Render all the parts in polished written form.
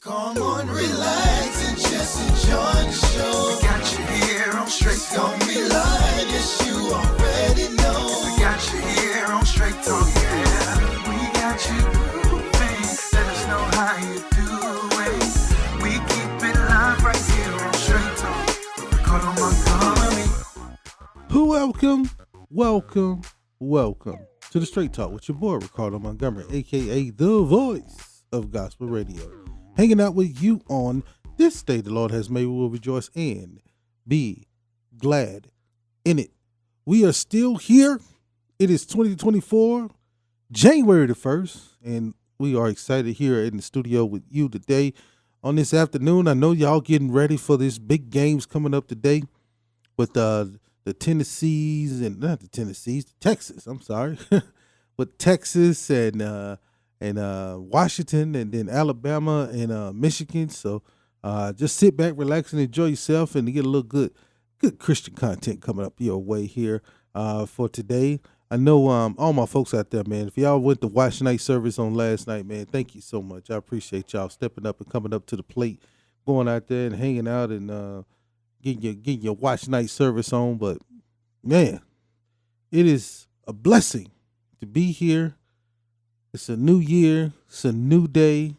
Come on, relax and just enjoy the show. We got you here on Straight Talk. Don't be lying, yes, you already know. We got you here on Straight Talk, yeah. We got you grooving. Let us know how you doing. We keep it live right here on Straight Talk. Ricardo Montgomery. Welcome to the Straight Talk with your boy Ricardo Montgomery, aka the voice of gospel radio. Hanging out with you on this day the Lord has made. We will rejoice and be glad in it. We are still here. It is 2024, January the 1st, and we are excited here in the studio with you today on this afternoon. I know y'all getting ready for this big games coming up today with the Tennessees and not the Tennessees, Texas. I'm sorry, with Texas and Washington, and then Alabama and Michigan. So just sit back, relax, and enjoy yourself, and get a little good Christian content coming up your way here for today. I know all my folks out there, man. If y'all went to watch night service on last night, man, thank you so much. I appreciate y'all stepping up and coming up to the plate, going out there and hanging out and getting your watch night service on. But man, it is a blessing to be here. It's a new year, it's a new day,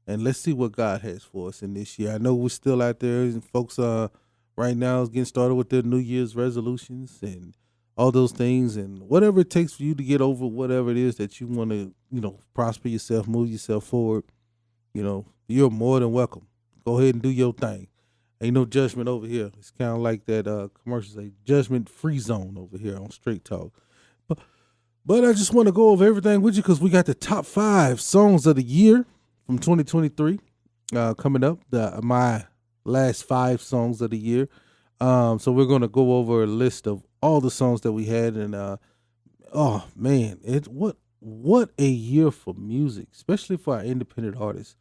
and let's see what God has for us in this year. I know we're still out there, and folks right now is getting started with their New Year's resolutions and all those things, and whatever it takes for you to get over whatever it is that you want to, prosper yourself, move yourself forward, you're more than welcome. Go ahead and do your thing. Ain't no judgment over here. It's kind of like that commercial say, judgment-free zone over here on Straight Talk. But I just want to go over everything with you because we got the top 5 songs of the year from 2023 coming up. My last 5 songs of the year. So we're going to go over a list of all the songs that we had. And, oh, man, what a year for music, especially for our independent artists.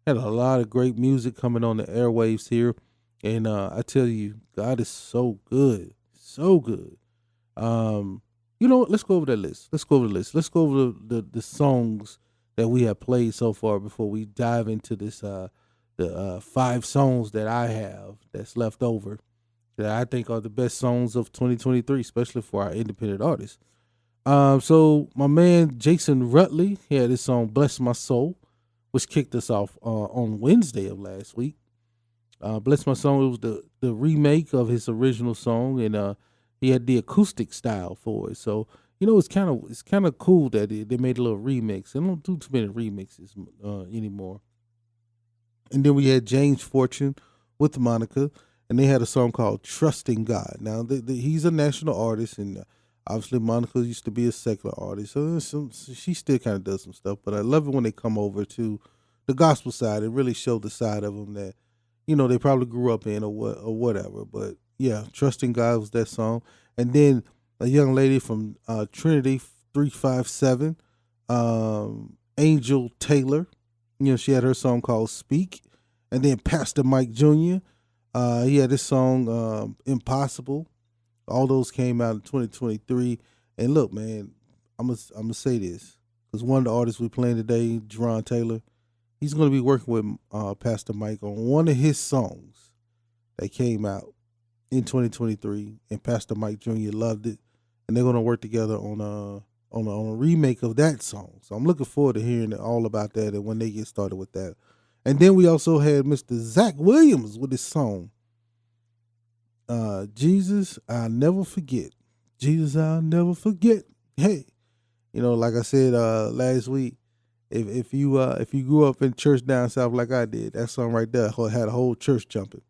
Had a lot of great music coming on the airwaves here. And I tell you, God is so good, so good. You know what? Let's go over that list. Let's go over the songs that we have played so far before we dive into this the 5 songs that I have that's left over that I think are the best songs of 2023, especially for our independent artists. So my man Jason Rutley, he had this song "Bless My Soul," which kicked us off on Wednesday of last week. "Bless My Soul" it was the remake of his original song, and he had the acoustic style for it. So, it's kind of cool that they made a little remix. They don't do too many remixes anymore. And then we had James Fortune with Monica, and they had a song called "Trusting God." Now, he's a national artist, and obviously Monica used to be a secular artist, so she still kind of does some stuff. But I love it when they come over to the gospel side and really show the side of them that, they probably grew up in or whatever. But yeah, "Trusting God" was that song. And then a young lady from Trinity 357, Angel Taylor, she had her song called "Speak." And then Pastor Mike Jr., he had this song "Impossible." All those came out in 2023. And look, man, I'm gonna say this, because one of the artists we're playing today, Jerron Taylor, he's going to be working with Pastor Mike on one of his songs that came out in 2023, and Pastor Mike Jr. loved it, and they're going to work together on a remake of that song. So I'm looking forward to hearing all about that and when they get started with that. And then we also had Mr. Zach Williams with his song, "Jesus, I'll Never Forget." Jesus, I'll never forget. Hey, like I said last week, if you grew up in church down south like I did, that song right there had a whole church jumping.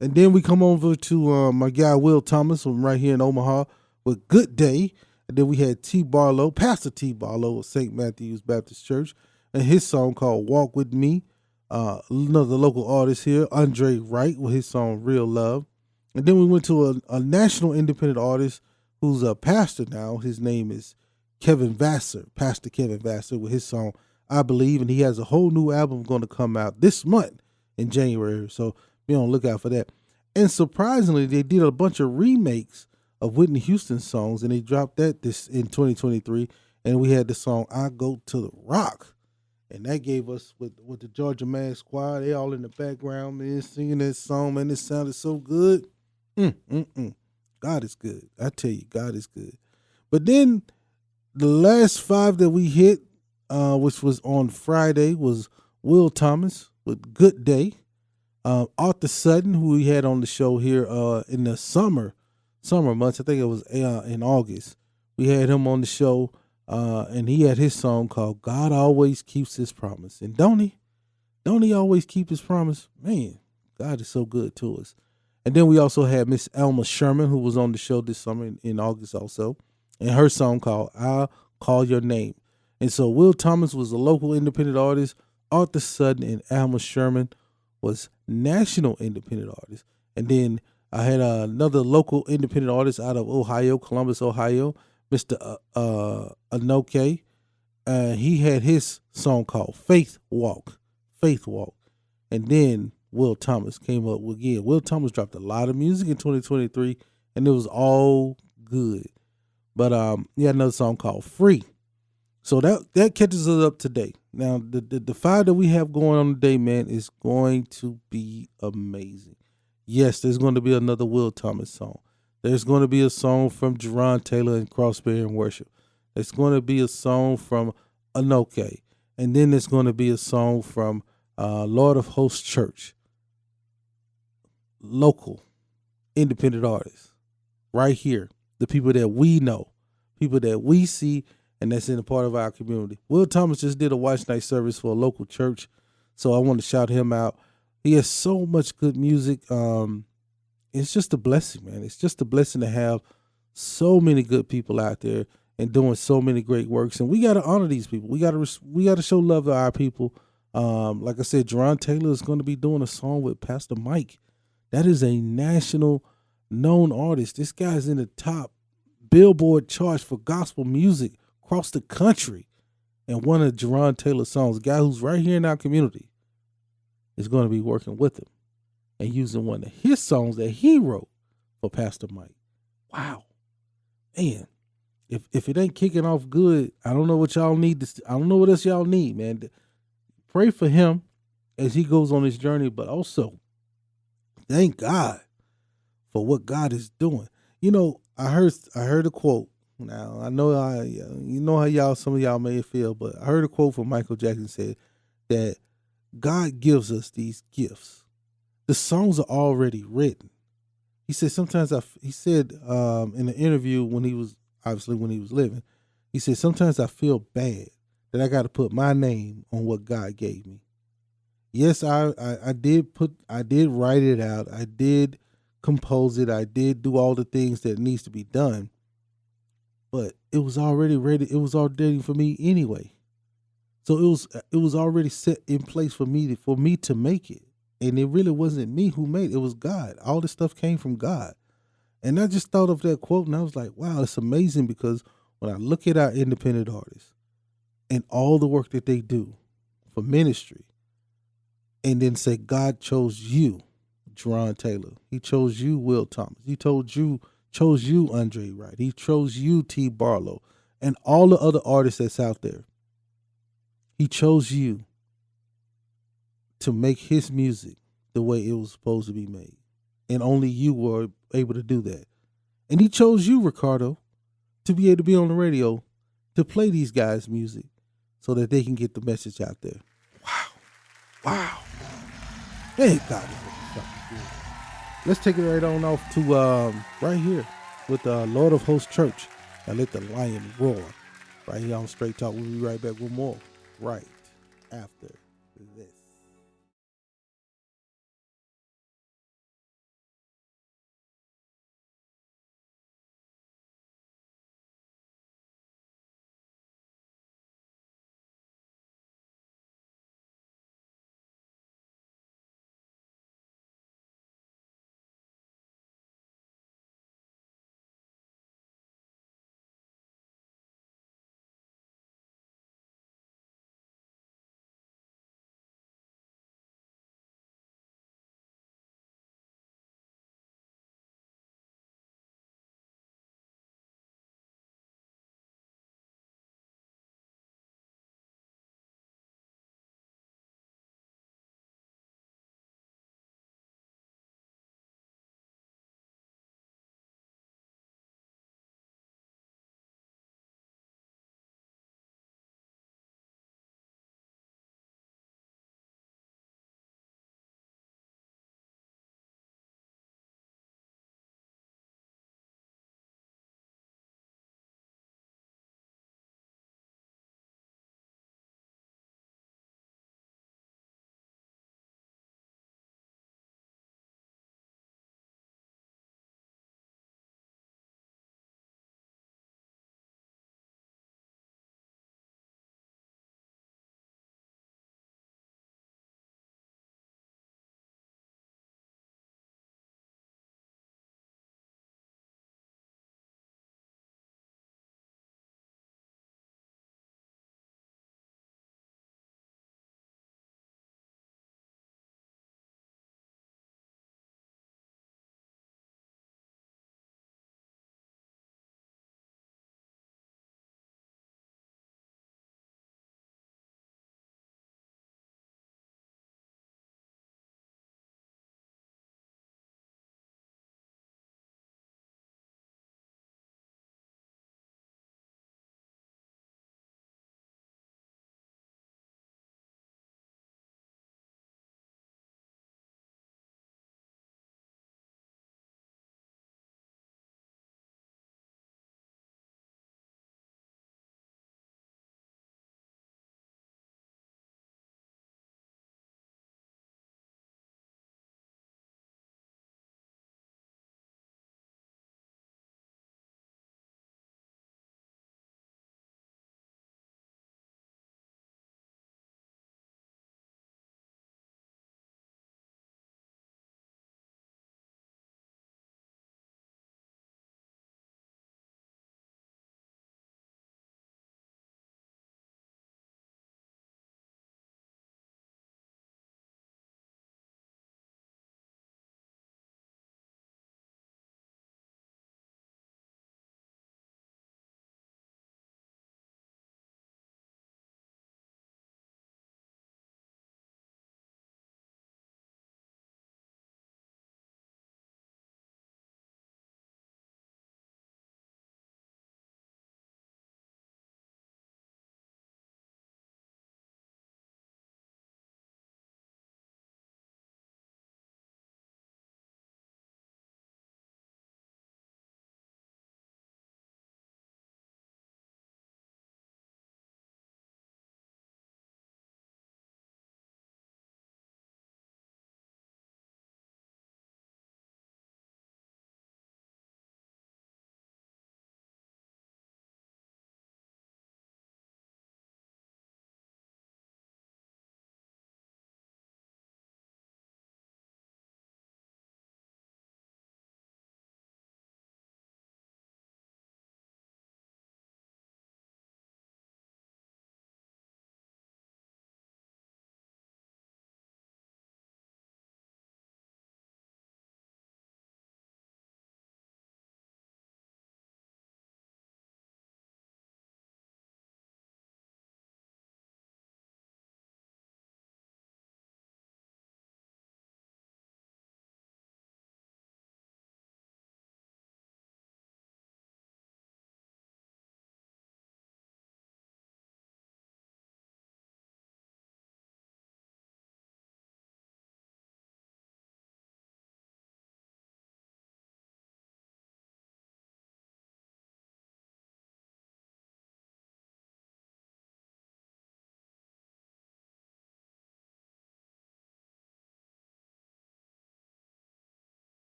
And then we come over to my guy Will Thomas from right here in Omaha with "Good Day." And then we had Pastor T. Barlow of St. Matthew's Baptist Church, and his song called "Walk With Me." Another local artist here, Andre Wright, with his song "Real Love." And then we went to a national independent artist who's a pastor now. His name is Pastor Kevin Vassar, with his song "I Believe." And he has a whole new album going to come out this month in January. So be on the lookout for that. And surprisingly, they did a bunch of remakes of Whitney Houston songs, and they dropped that this in 2023. And we had the song "I Go to the Rock." And that gave us with the Georgia Man Squad. They all in the background, man, singing that song, man. It sounded so good. God is good. I tell you, God is good. But then the last five that we hit, which was on Friday, was Will Thomas with Good Day. Arthur Sutton, who we had on the show here in the summer months. I think it was in August. We had him on the show, and he had his song called "God Always Keeps His Promise." And don't he? Don't he always keep his promise? Man, God is so good to us. And then we also had Miss Elma Sherman, who was on the show this summer in August also, and her song called "I'll Call Your Name." And so Will Thomas was a local independent artist. Arthur Sutton and Elma Sherman was national independent artists. And then I had another local independent artist out of Ohio, Columbus, Ohio, Mr. Anoke. He had his song called Faith Walk. Faith Walk. And then Will Thomas came up with, again, Will Thomas dropped a lot of music in 2023, and it was all good. But he had another song called Free. So that catches us up today. Now, the five that we have going on today, man, is going to be amazing. Yes, there's going to be another Will Thomas song. There's going to be a song from Jerron Taylor and Crossbear and Worship. There's going to be a song from Anoke. And then there's going to be a song from Lord of Hosts Church. Local independent artists. Right here. The people that we know. People that we see, and that's in a part of our community. Will Thomas just did a watch night service for a local church, so I want to shout him out. He has so much good music. It's just a blessing, man. It's just a blessing to have so many good people out there and doing so many great works. And we got to honor these people. We got to show love to our people. Like I said, Jerron Taylor is going to be doing a song with Pastor Mike. That is a national known artist. This guy's in the top Billboard charts for gospel music across the country. And one of Jerron Taylor's songs, a guy who's right here in our community, is going to be working with him and using one of his songs that he wrote for Pastor Mike. Wow. Man, if it ain't kicking off good, I don't know what y'all need. I don't know what else y'all need, man. Pray for him as he goes on his journey, but also thank God for what God is doing. You know, I heard a quote. Now, I know you know how some of y'all may feel, but I heard a quote from Michael Jackson said that God gives us these gifts. The songs are already written. He said sometimes he said in an interview when he was living, he said sometimes I feel bad that I got to put my name on what God gave me. Yes, I did write it out. I did compose it. I did do all the things that needs to be done. But it was already ready. It was already for me anyway. So it was already set in place for me to make it. And it really wasn't me who made it. It was God. All this stuff came from God. And I just thought of that quote and I was like, wow, it's amazing because when I look at our independent artists and all the work that they do for ministry, and then say God chose you, Jerron Taylor. He chose you, Will Thomas. He chose you, Andre Wright. He chose you, T. Barlow, and all the other artists that's out there. He chose you to make his music the way it was supposed to be made. And only you were able to do that. And he chose you, Ricardo, to be able to be on the radio, to play these guys' music so that they can get the message out there. Wow. Man, God is fucking good. Let's take it right on off to right here with Lord of Hosts Church. And let the lion roar. Right here on Straight Talk. We'll be right back with more right after this.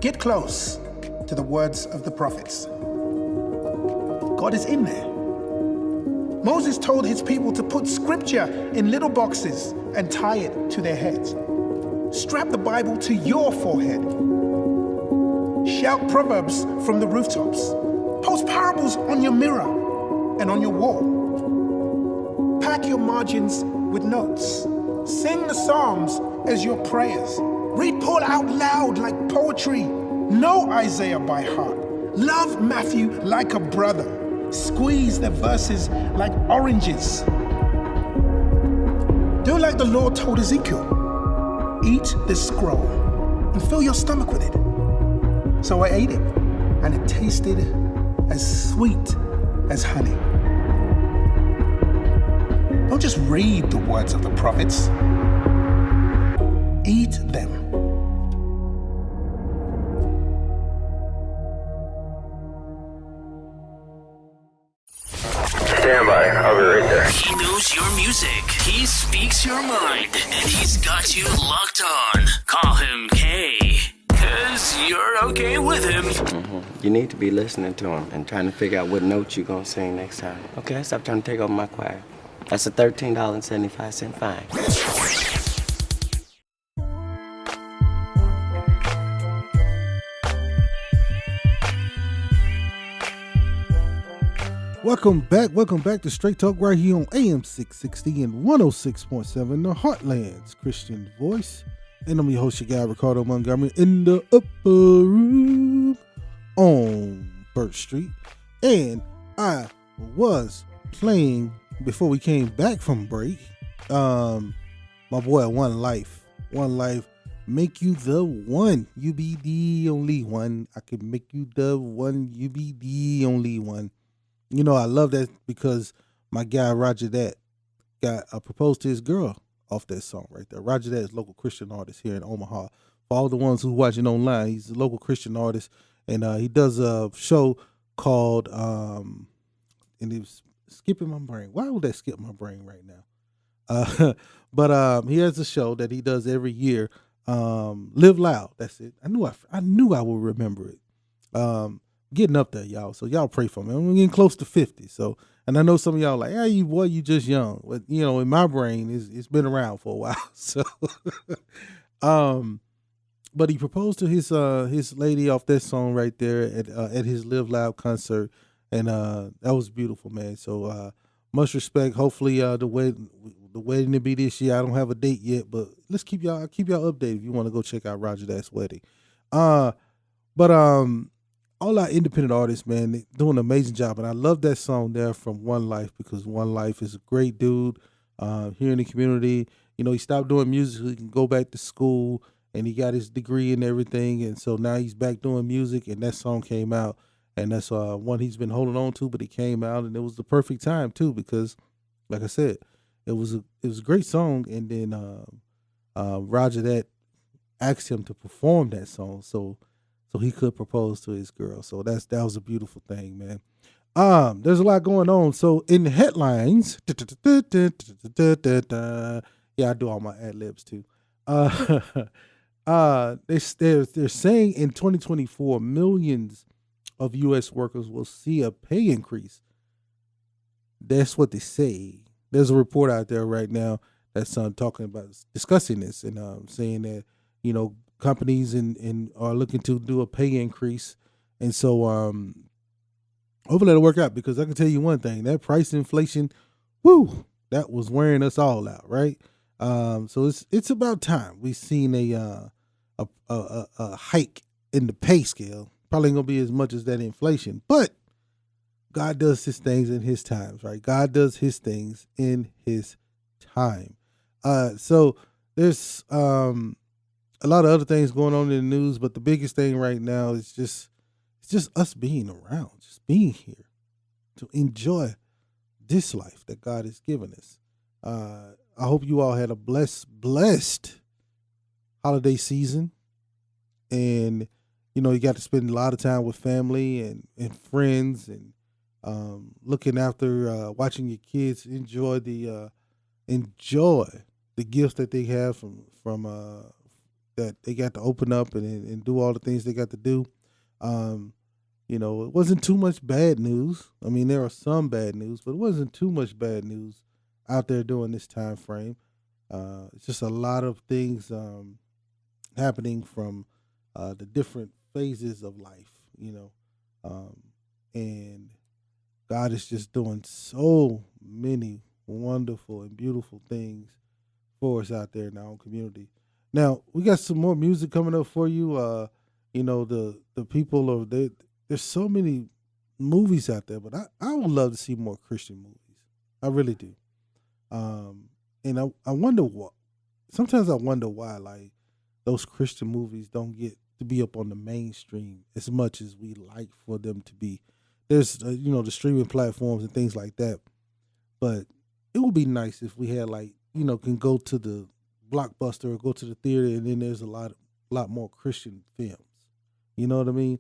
Get close to the words of the prophets. God is in there. Moses told his people to put scripture in little boxes and tie it to their heads. Strap the Bible to your forehead. Shout proverbs from the rooftops. Post parables on your mirror and on your wall. Pack your margins with notes. Sing the Psalms as your prayers. Read Paul out loud like poetry. Know Isaiah by heart. Love Matthew like a brother. Squeeze the verses like oranges. Do like the Lord told Ezekiel. Eat this scroll and fill your stomach with it. So I ate it, and it tasted as sweet as honey. Don't just read the words of the prophets. Eat them. Stand by. I'll be right there. He knows your music. He speaks your mind. And he's got you locked on. Call him K. Cause you're okay with him. You need to be listening to him and trying to figure out what notes you're going to sing next time. Okay, stop trying to take over my choir. That's a $13.75 fine. Welcome back to Straight Talk right here on AM 660 and 106.7, the Heartland's Christian Voice. And I'm your host, your guy, Ricardo Montgomery, in the upper room on Burt Street. And I was playing, before we came back from break, my boy, One Life, make you the one, you be the only one. I can make you the one, you be the only one. You know, I love that because my guy, Roger Dat, proposed to his girl off that song right there. Roger Dat is a local Christian artist here in Omaha. For all the ones who watching online, he's a local Christian artist, and he does a show called, and it was skipping my brain. Why would that skip my brain right now? But he has a show that he does every year, Live Loud. That's it. I knew I would remember it. Getting up there, y'all. So y'all pray for me. I'm getting close to 50. So, and I know some of y'all like, hey, you just young. But you know, in my brain, it's been around for a while. So, but he proposed to his lady off that song right there at his Live Loud concert, and that was beautiful, man. So, much respect. Hopefully, the wedding to be this year. I don't have a date yet, but let's keep y'all updated if you want to go check out Roger Dat's wedding. All our independent artists, man, they doing an amazing job. And I love that song there from One Life, because One Life is a great dude here in the community. You know, he stopped doing music so he can go back to school, and he got his degree and everything. And so now he's back doing music, and that song came out. And that's one he's been holding on to, but it came out, and it was the perfect time, too, because, like I said, it was a great song. And then Roger that asked him to perform that song. So he could propose to his girl. So that was a beautiful thing, man. There's a lot going on. So in the headlines, yeah, I do all my ad libs too. They're saying in 2024, millions of U.S. workers will see a pay increase. That's what they say. There's a report out there right now that's discussing this and saying that, you know, companies and are looking to do a pay increase. And so hopefully it'll work out, because I can tell you one thing, that price inflation, that was wearing us all out, right? So it's about time. We've seen a hike in the pay scale. Probably ain't gonna be as much as that inflation, but God does his things in his times, right? God does his things in his time. So there's a lot of other things going on in the news, but the biggest thing right now is just us being around, just being here to enjoy this life that God has given us. I hope you all had a blessed holiday season, and you know, you got to spend a lot of time with family and friends, and looking after, watching your kids enjoy the gifts that they have from that they got to open up and do all the things they got to do. You know, it wasn't too much bad news. I mean, there are some bad news, but it wasn't too much bad news out there during this time frame. It's just a lot of things happening from the different phases of life, you know, and God is just doing so many wonderful and beautiful things for us out there in our own community. Now we got some more music coming up for you. You know, the people are there. There's so many movies out there, but I would love to see more Christian movies. I really do. And I wonder what. Sometimes I wonder why like those Christian movies don't get to be up on the mainstream as much as we like for them to be. There's you know, the streaming platforms and things like that, but it would be nice if we had like, you know, can go to the Blockbuster or go to the theater and then there's a lot more Christian films. You know what I mean?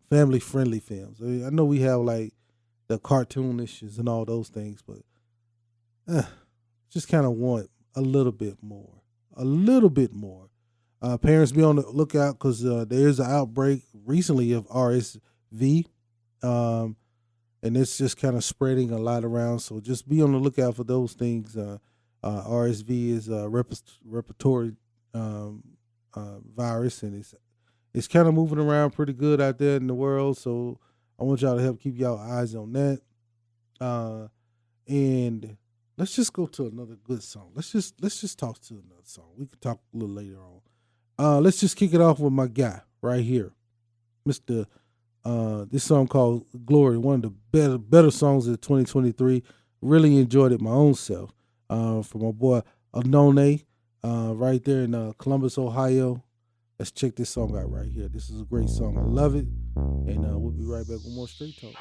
Family friendly films. I know we have like the cartoonish and all those things, but just kind of want a little bit more. A little bit more. Parents, be on the lookout because there is an outbreak recently of RSV, and it's just kind of spreading a lot around. So just be on the lookout for those things. RSV is a respiratory virus, and it's kind of moving around pretty good out there in the world. So I want y'all to help keep y'all eyes on that. And let's just go to another good song. Let's just talk to another song. We can talk a little later on. Let's just kick it off with my guy right here, Mr. This song called Glory, one of the better songs of 2023. Really enjoyed it my own self. From my boy Anone, right there in Columbus, Ohio. Let's check this song out right here. This is a great song. I love it. And we'll be right back with more Straight Talk.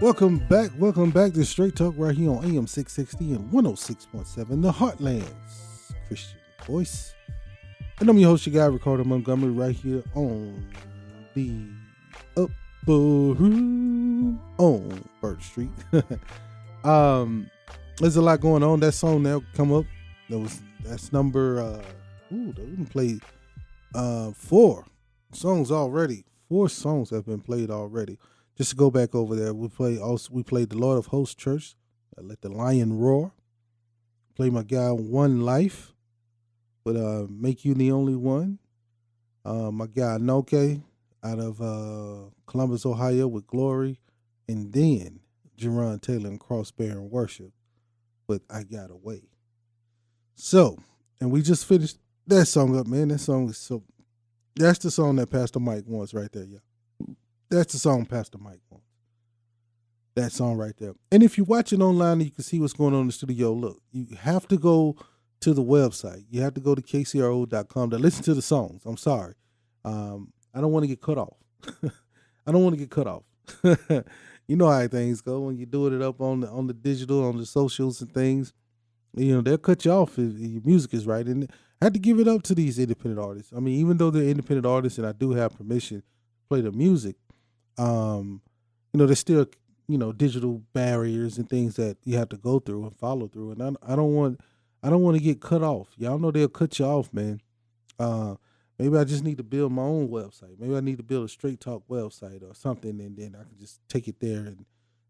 Welcome back to Straight Talk right here on AM 660 and 106.7, the Heartland's Christian Voice. And I'm your host, your guy, Ricardo Montgomery, right here on the upper room on Bird Street. There's a lot going on. That song now come up. That's number we can play 4 songs already. 4 songs have been played already. Just to go back over there, we played the Lord of Hosts Church, Let the Lion Roar. Play my guy One Life with Make You the Only One. My guy Noke out of Columbus, Ohio with Glory. And then Jerron Taylor and Crossbearing Worship with I Got Away. So, and we just finished that song up, man. That song is so, that's the song that Pastor Mike wants right there, yeah. That's the song Pastor Mike wants. That song right there. And if you're watching online, you can see what's going on in the studio. Look, you have to go to the website. You have to go to KCRO.com to listen to the songs. I'm sorry. I don't want to get cut off. I don't want to get cut off. You know how things go when you're doing it up on the digital, on the socials and things. You know, they'll cut you off if your music is right. And I had to give it up to these independent artists. I mean, even though they're independent artists and I do have permission to play the music, you know, there's still, you know, digital barriers and things that you have to go through and follow through. And I don't want to get cut off. Y'all know they'll cut you off, man. Maybe I just need to build my own website. Maybe I need to build a Straight Talk website or something, and then I can just take it there and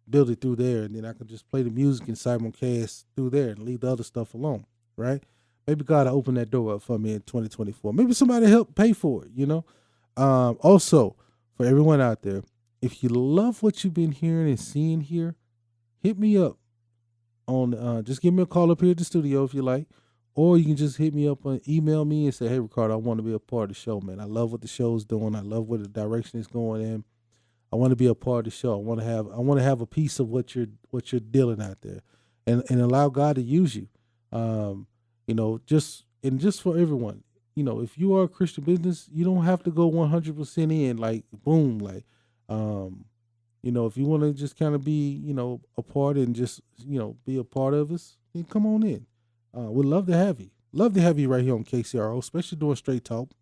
build it through there, and then I can just play the music and simulcast through there and leave the other stuff alone, right? Maybe God will open that door up for me in 2024. Maybe somebody help pay for it, you know? Also, for everyone out there, if you love what you've been hearing and seeing here, hit me up on, just give me a call up here at the studio if you like, or you can just hit me up and email me and say, hey, Ricardo, I want to be a part of the show, man. I love what the show's doing. I love where the direction is going in. I want to be a part of the show. I want to have a piece of what you're dealing out there, and allow God to use you. You know, just for everyone, you know, if you are a Christian business, you don't have to go 100% in, like, boom, like, you know, if you want to just kind of be, you know, a part and just, you know, be a part of us, then come on in. We'd love to have you. Love to have you right here on KCRO, especially doing Straight Talk. I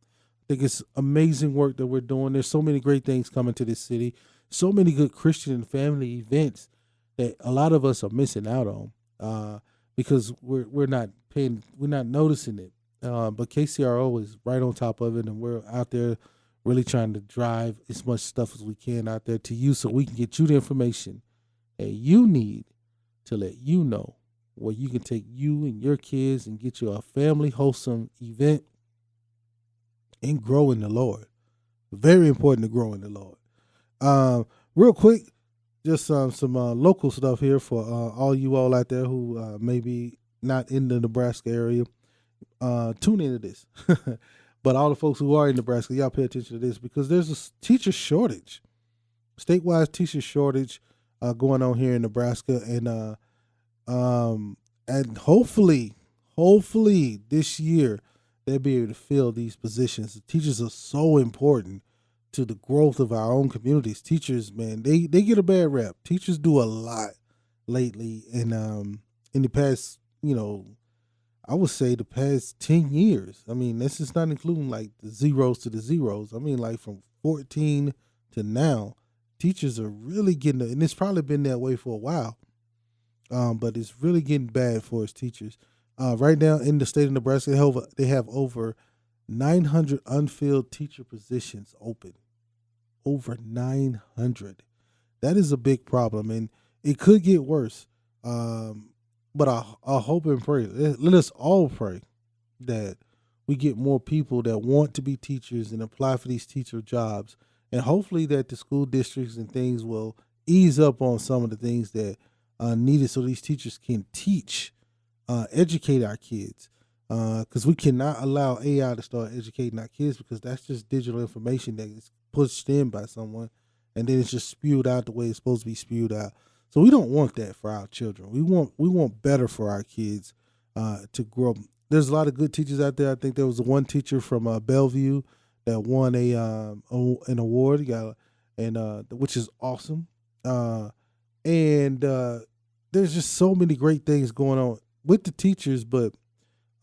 think it's amazing work that we're doing. There's so many great things coming to this city. So many good Christian and family events that a lot of us are missing out on because we're not noticing it. But KCRO is right on top of it, and we're out there really trying to drive as much stuff as we can out there to you so we can get you the information that you need to let you know where you can take you and your kids and get you a family wholesome event and grow in the Lord. Very important to grow in the Lord. Real quick, just some local stuff here for all you all out there who may be not in the Nebraska area. Tune into this. But all the folks who are in Nebraska, y'all pay attention to this because there's a teacher shortage, statewide teacher shortage going on here in Nebraska, and hopefully this year they'll be able to fill these positions. The teachers are so important to the growth of our own communities. Teachers, man, they get a bad rep. Teachers do a lot lately, and in the past, you know, I would say the past 10 years. I mean, this is not including like the zeros to the zeros. I mean, like from 14 to now, teachers are really getting, and it's probably been that way for a while, but it's really getting bad for us teachers. Right now in the state of Nebraska, they have over 900 unfilled teacher positions open. Over 900. That is a big problem, and it could get worse. But I hope and pray, let us all pray that we get more people that want to be teachers and apply for these teacher jobs. And hopefully that the school districts and things will ease up on some of the things that are needed so these teachers can teach, educate our kids. Because we cannot allow AI to start educating our kids because that's just digital information that is pushed in by someone and then it's just spewed out the way it's supposed to be spewed out. So we don't want that for our children. We want better for our kids to grow. There's a lot of good teachers out there. I think there was one teacher from Bellevue that won an award, which is awesome. And And there's just so many great things going on with the teachers, but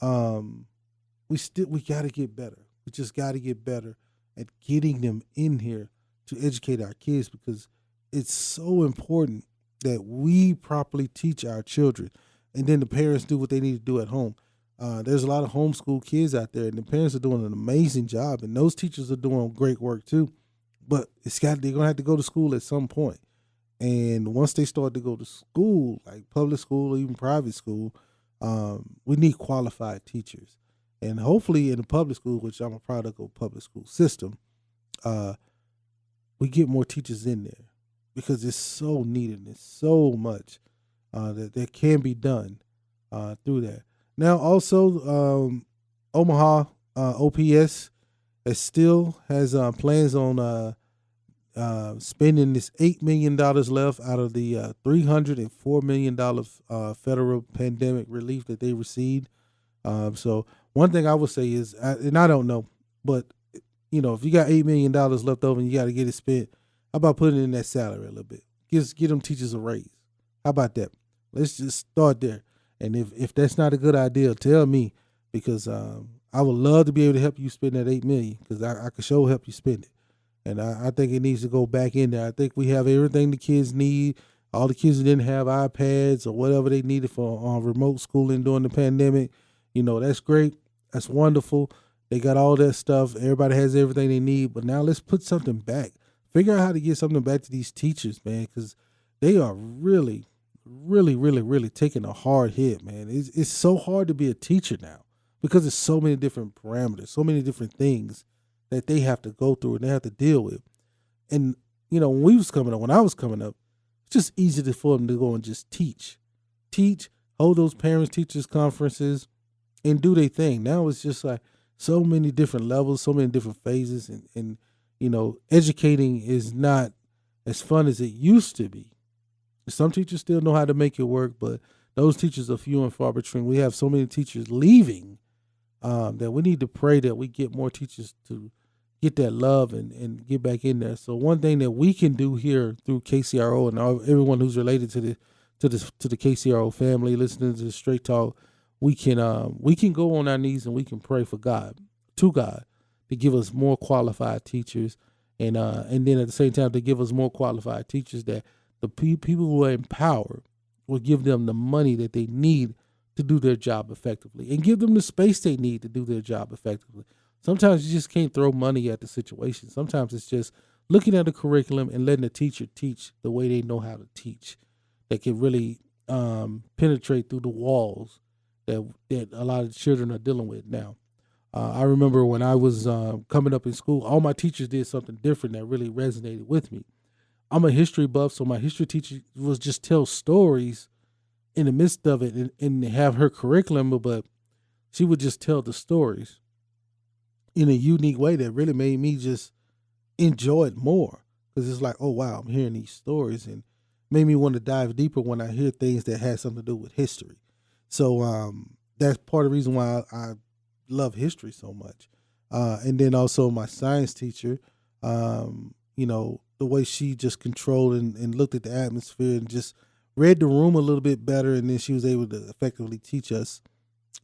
we got to get better. We just got to get better at getting them in here to educate our kids, because it's so important that we properly teach our children, and then the parents do what they need to do at home. There's a lot of homeschool kids out there, and the parents are doing an amazing job, and those teachers are doing great work too. But they're gonna have to go to school at some point. And once they start to go to school, like public school or even private school, we need qualified teachers. And hopefully in the public school, which I'm a product of a public school system, we get more teachers in there, because it's so needed. It's so much that can be done through that. Now, also, Omaha OPS still has plans on spending this $8 million left out of the $304 million federal pandemic relief that they received. So one thing I would say is, and I don't know, but if you got $8 million left over and you got to get it spent, how about putting it in that salary a little bit? Get them teachers a raise. How about that? Let's just start there. And if that's not a good idea, tell me, because I would love to be able to help you spend that $8 million, because I could sure help you spend it. And I think it needs to go back in there. I think we have everything the kids need. All the kids who didn't have iPads or whatever they needed for remote schooling during the pandemic, that's great. That's wonderful. They got all that stuff. Everybody has everything they need. But now let's put something back. Figure out how to get something back to these teachers, man, because they are really, really, really, really taking a hard hit, man. It's so hard to be a teacher now, because there's so many different parameters, so many different things that they have to go through and they have to deal with. And, when I was coming up, it's just easy for them to go and just teach, hold those parents teachers conferences and do their thing. Now it's just like so many different levels, so many different phases. And educating is not as fun as it used to be. Some teachers still know how to make it work, but those teachers are few and far between. We have so many teachers leaving that we need to pray that we get more teachers to get that love and get back in there. So one thing that we can do here through KCRO and everyone who's related to the KCRO family, listening to the Straight Talk, we can go on our knees and we can pray for God to give us more qualified teachers, and then at the same time to give us more qualified teachers, that the people who are empowered will give them the money that they need to do their job effectively, and give them the space they need to do their job effectively. Sometimes you just can't throw money at the situation. Sometimes it's just looking at the curriculum and letting the teacher teach the way they know how to teach, that can really penetrate through the walls that a lot of children are dealing with now. I remember when I was coming up in school, all my teachers did something different that really resonated with me. I'm a history buff, so my history teacher was just tell stories in the midst of it and have her curriculum, but she would just tell the stories in a unique way that really made me just enjoy it more, because it's like, oh, wow, I'm hearing these stories, and made me want to dive deeper when I hear things that had something to do with history. So that's part of the reason why I love history so much. And then also my science teacher, the way she just controlled and looked at the atmosphere and just read the room a little bit better, and then she was able to effectively teach us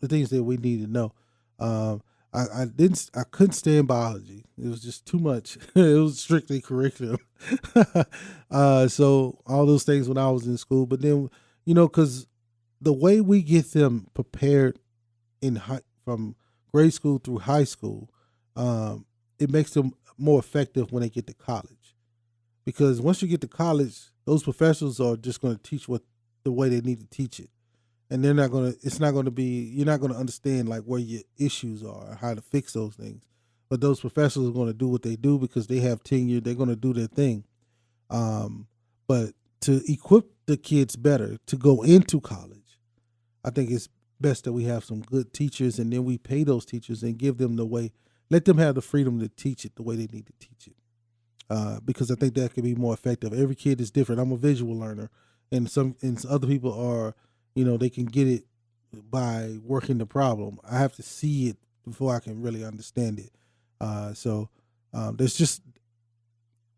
the things that we need to know. I couldn't stand biology. It was just too much. It was strictly curriculum. So all those things when I was in school, but then, because the way we get them prepared from grade school through high school, it makes them more effective when they get to college. Because once you get to college, those professors are just going to teach the way they need to teach it. And you're not going to understand like where your issues are, how to fix those things. But those professors are going to do what they do because they have tenure. They're going to do their thing. But to equip the kids better to go into college, I think it's best that we have some good teachers, and then we pay those teachers and give them let them have the freedom to teach it the way they need to teach it. Because I think that can be more effective. Every kid is different. I'm a visual learner, and some other people are, they can get it by working the problem. I have to see it before I can really understand it. So there's just,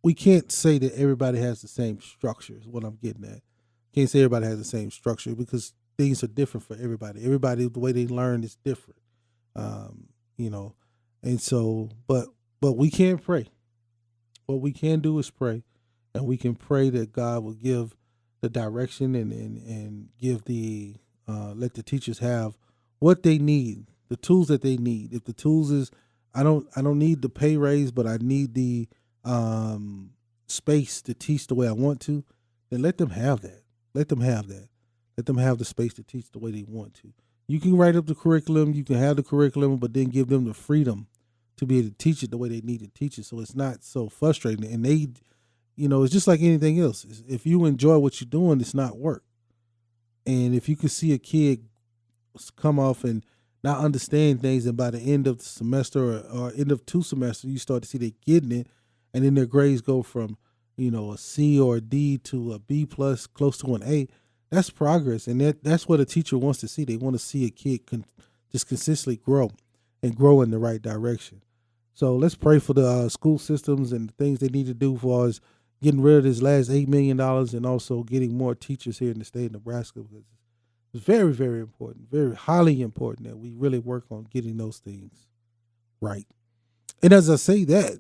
we can't say that everybody has the same structure is what I'm getting at. Can't say everybody has the same structure because things are different for everybody. Everybody, the way they learn is different. You know, and so, but we can pray. What we can do is pray, and we can pray that God will give the direction and give the let the teachers have what they need, the tools that they need. If the tools is I don't need the pay raise, but I need the space to teach the way I want to, then let them have that. Let them have that. Let them have the space to teach the way they want to. You can write up the curriculum, you can have the curriculum, but then give them the freedom to be able to teach it the way they need to teach it, so it's not so frustrating. And they, you know, it's just like anything else. If you enjoy what you're doing, it's not work. And if you can see a kid come off and not understand things, and by the end of the semester or end of 2 semesters, you start to see they getting it, and then their grades go from, you know, a C or a D to a B plus, close to an A. That's progress, and that's what a teacher wants to see. They want to see a kid just consistently grow and grow in the right direction. So let's pray for the school systems and the things they need to do for us getting rid of this last $8 million and also getting more teachers here in the state of Nebraska, because it's very, very important, very highly important that we really work on getting those things right. And as I say that,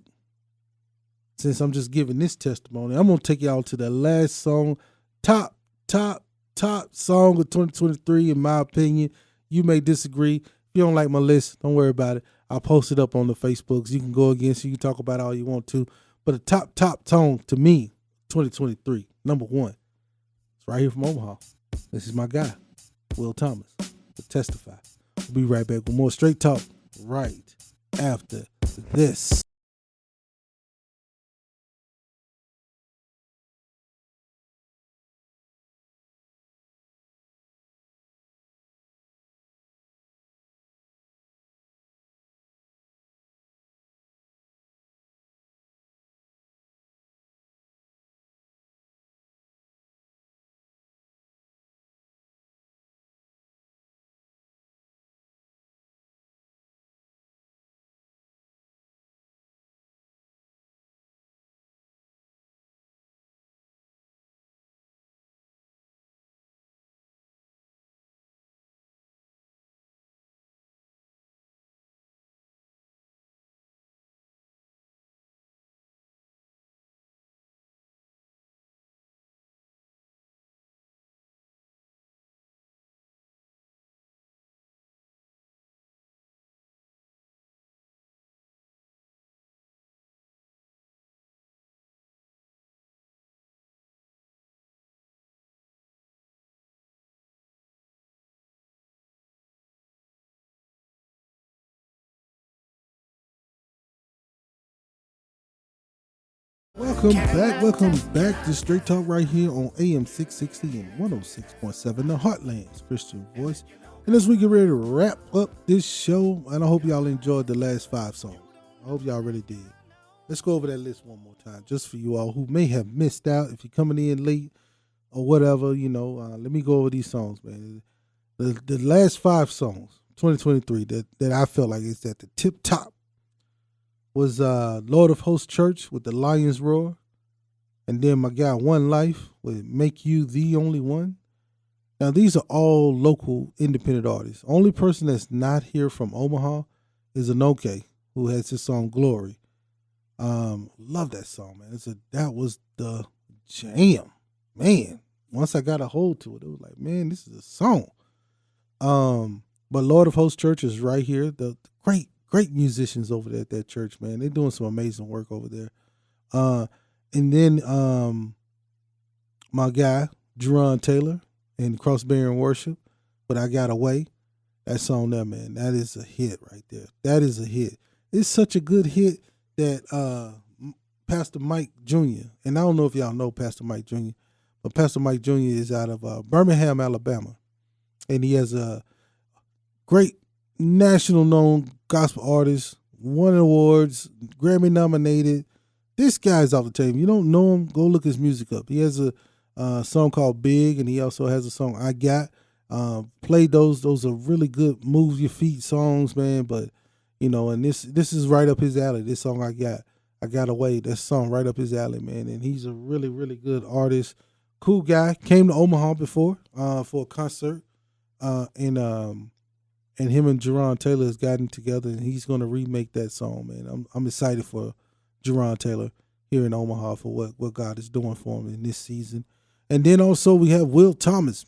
since I'm just giving this testimony, I'm going to take y'all to the last song, top song of 2023, in my opinion. You may disagree. If you don't like my list, don't worry about it. I'll post it up on the Facebooks. You can go against it. You can talk about it all you want to. But the top song to me, 2023, number 1, it's right here from Omaha. This is my guy, Will Thomas, to Testify. We'll be right back with more Straight Talk right after this. Welcome back to Straight Talk right here on AM 660 and 106.7, the Heartland's Christian Voice. And as we get ready to wrap up this show, and I hope y'all enjoyed the last 5 songs. I hope y'all really did. Let's go over that list one more time, just for you all who may have missed out. If you're coming in late or whatever, you know, let me go over these songs, man. The last 5 songs, 2023, that I felt like is at the tip top was Lord of Hosts Church with the Lion's Roar. And then my guy One Life with Make You the Only One. Now, these are all local independent artists. Only person that's not here from Omaha is Anoke, who has his song Glory. Love that song, man. That was the jam. Man, once I got a hold to it, it was like, man, this is a song. But Lord of Hosts Church is right here. The great musicians over there at that church, man. They're doing some amazing work over there. And then my guy, Jerron Taylor, and Cross Bearing Worship, But I Got Away. That song there, man, that is a hit right there. That is a hit. It's such a good hit that Pastor Mike Jr., and I don't know if y'all know Pastor Mike Jr., but Pastor Mike Jr. is out of Birmingham, Alabama. And he has a great national known gospel artist, won awards, Grammy nominated. This guy's off the table. You don't know him, go look his music up. He has a song called Big, and he also has a song I Got. Play those. Those are really good move your feet songs, man. But you know, and this is right up his alley. This song I Got Away. That song right up his alley, man. And he's a really, really good artist, Cool guy. Came to Omaha before for a concert. And him and Jerron Taylor has gotten together, and he's going to remake that song, man. I'm excited for Jerron Taylor here in Omaha for what God is doing for him in this season. And then also we have Will Thomas.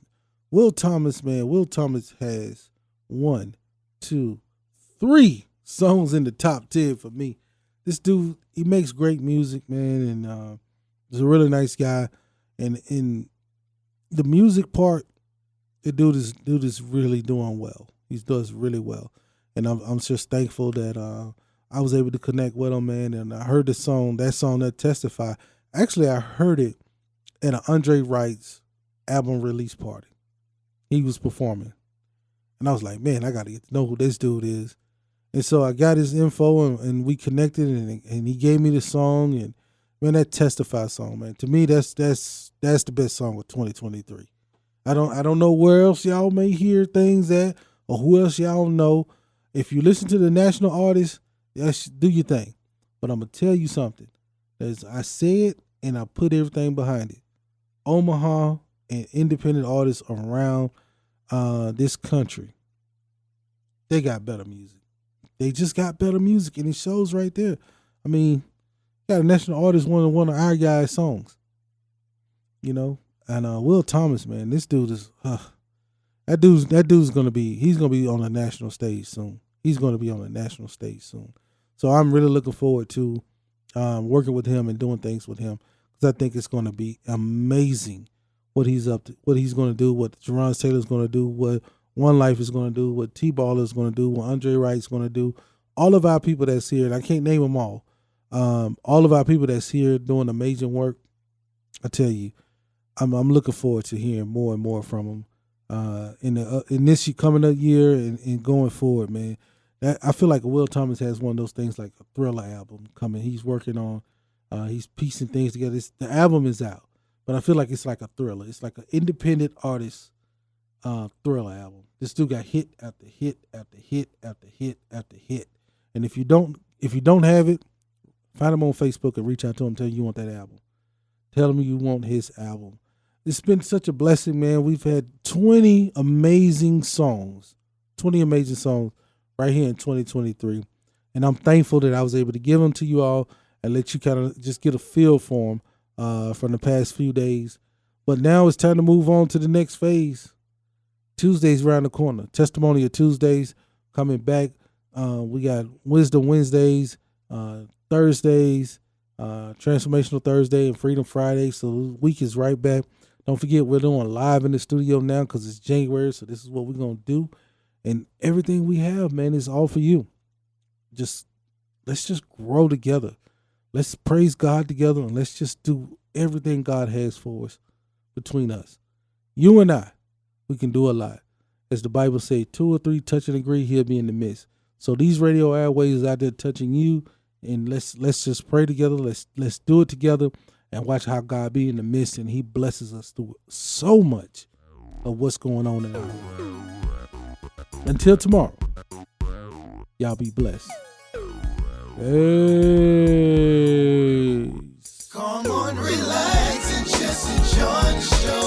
Will Thomas, man. Will Thomas has 1, 2, 3 songs in the top 10 for me. This dude, he makes great music, man, and he's a really nice guy. And in the music part, the dude is really doing well. He does really well, and I'm just thankful that I was able to connect with him, man. And I heard that song that Testify. Actually, I heard it at an Andre Wright's album release party. He was performing, and I was like, man, I got to get to know who this dude is. And so I got his info, and we connected, and he gave me the song, and man, that Testify song, man, to me that's the best song of 2023. I don't know where else y'all may hear things at, or who else y'all know. If you listen to the national artists, do your thing. But I'm gonna tell you something. I say it and I put everything behind it. Omaha and independent artists around this country, they got better music. They just got better music, and it shows right there. I mean, got a national artist one of our guys' songs. You know, and Will Thomas, man, this dude is that dude's gonna be on the national stage soon. He's gonna be on the national stage soon. So I'm really looking forward to working with him and doing things with him, because I think it's gonna be amazing what he's up to, what he's gonna do, what Jerron Taylor's gonna do, what One Life is gonna do, what T-Ball is gonna do, what Andre Wright's gonna do. All of our people that's here, and I can't name them all. All of our people that's here doing amazing work. I tell you, I'm looking forward to hearing more and more from them in this coming up year and going forward, man. I feel like Will Thomas has one of those things like a Thriller album coming. He's working on, he's piecing things together. The album is out, but I feel like it's like a Thriller. It's like an independent artist Thriller album. This dude got hit after hit after hit after hit after hit, and if you don't have it, find him on Facebook and reach out to him. Tell him you want that album. Tell him you want his album. It's been such a blessing, man. We've had 20 amazing songs right here in 2023. And I'm thankful that I was able to give them to you all and let you kind of just get a feel for them from the past few days. But now it's time to move on to the next phase. Tuesday's around the corner. Testimonial Tuesdays coming back. We got Wisdom Wednesdays, Thursdays, Transformational Thursday, and Freedom Friday. So the week is right back. Don't forget, we're doing live in the studio now because it's January, so this is what we're going to do. And everything we have, man, is all for you. Let's just grow together. Let's praise God together, and let's just do everything God has for us between us. You and I, we can do a lot. As the Bible says, 2 or 3 touch and agree, he'll be in the midst. So these radio airways out there touching you, and let's just pray together. Let's do it together. And watch how God be in the midst, and he blesses us through so much of what's going on in our world. Until tomorrow, y'all be blessed. Hey. Come on, relax and just enjoy the show.